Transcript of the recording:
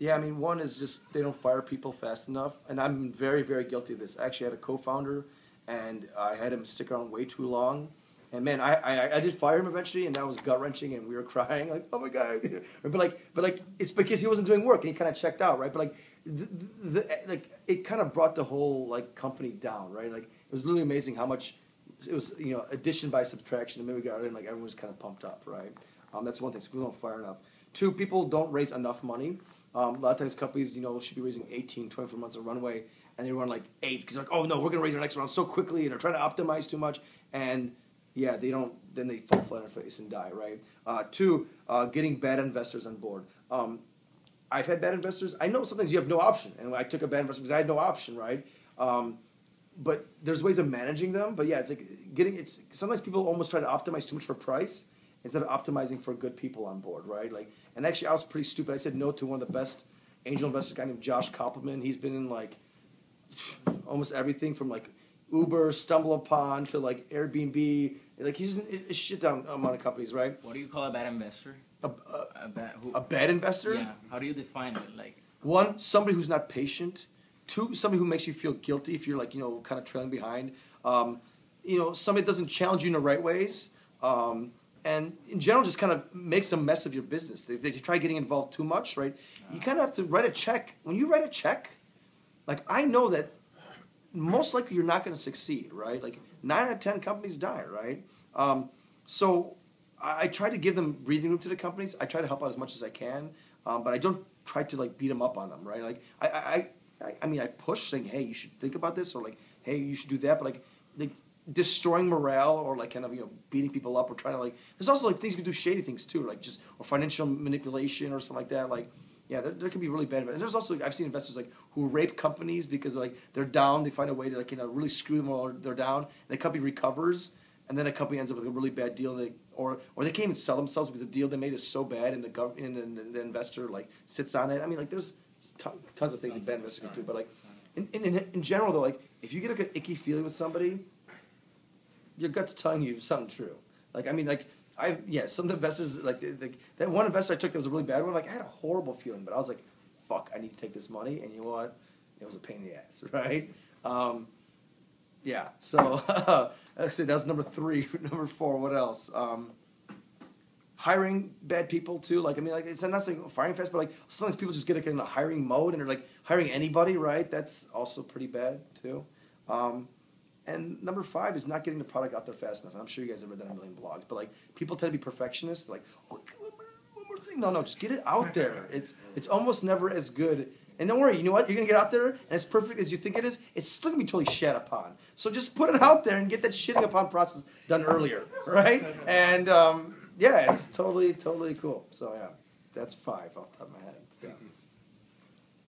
Yeah, I mean, one is just they don't fire people fast enough, and I'm very, very guilty of this. I actually had a co-founder, and I had him stick around way too long. And man, I did fire him eventually, and that was gut wrenching, and we were crying like, oh my god. But it's because he wasn't doing work, and he kind of checked out, right? But like, like it kind of brought the whole like company down, right? Like it was literally amazing how much it was, addition by subtraction. And then we got in, like everyone was kind of pumped up, right? That's one thing. So people don't fire enough. Two, people don't raise enough money. A lot of times companies, should be raising 18, 24 months of runway, and they run like 8 because they're like, oh no, we're going to raise our next round so quickly, and they're trying to optimize too much, and yeah, they don't. Then they fall flat on their face and die, right? Two, getting bad investors on board. I've had bad investors. I know sometimes you have no option, and I took a bad investor because I had no option, right? But there's ways of managing them. But yeah, it's like sometimes people almost try to optimize too much for price instead of optimizing for good people on board, right? Like, and actually, I was pretty stupid. I said no to one of the best angel investors, a guy named Josh Koppelman. He's been in like almost everything from like Uber, StumbleUpon to like Airbnb. Like he's in a shit down amount of companies, right? What do you call a bad investor? A bad investor? Yeah. How do you define it? Like one, somebody who's not patient. Two, somebody who makes you feel guilty if you're like kind of trailing behind. Somebody that doesn't challenge you in the right ways. And in general, just kind of makes a mess of your business. They try getting involved too much, right? You kind of have to write a check. When you write a check, like I know that most likely you're not going to succeed, right? Like 9 out of 10 companies die, right? So I try to give them breathing room to the companies. I try to help out as much as I can, but I don't try to like beat them up on them, right? Like I mean I push saying, hey, you should think about this, or like, hey, you should do that, but like destroying morale or like kind of beating people up or trying to like. There's also like things you can do, shady things too, like just or financial manipulation or something like that, like. Yeah, there can be really bad. And there's also, I've seen investors like who rape companies because like they're down. They find a way to like really screw them while they're down. And the company recovers, and then a company ends up with a really bad deal. Or they can't even sell themselves because the deal they made is so bad, and the investor like sits on it. I mean, like there's tons of things that bad investors can do. But like in general though, like if you get like an icky feeling with somebody, your gut's telling you something true. Like I mean like. Some of the investors, like that one investor I took that was a really bad one, like I had a horrible feeling, but I was like, fuck, I need to take this money, and you know what? It was a pain in the ass, right? So actually that was number 3. Number 4, what else? Hiring bad people too, like I mean, like it's not saying firing fast, but like sometimes people just get in a hiring mode and they're like hiring anybody, right? That's also pretty bad too. And number 5 is not getting the product out there fast enough. And I'm sure you guys have read that in a million blogs. But like people tend to be perfectionists. Like, oh, one more thing. No, just get it out there. It's almost never as good. And don't worry, you know what? You're gonna get out there, and as perfect as you think it is, it's still gonna be totally shat upon. So just put it out there and get that shitting upon process done earlier, right? And it's totally cool. So yeah, that's 5 off the top of my head. Yeah.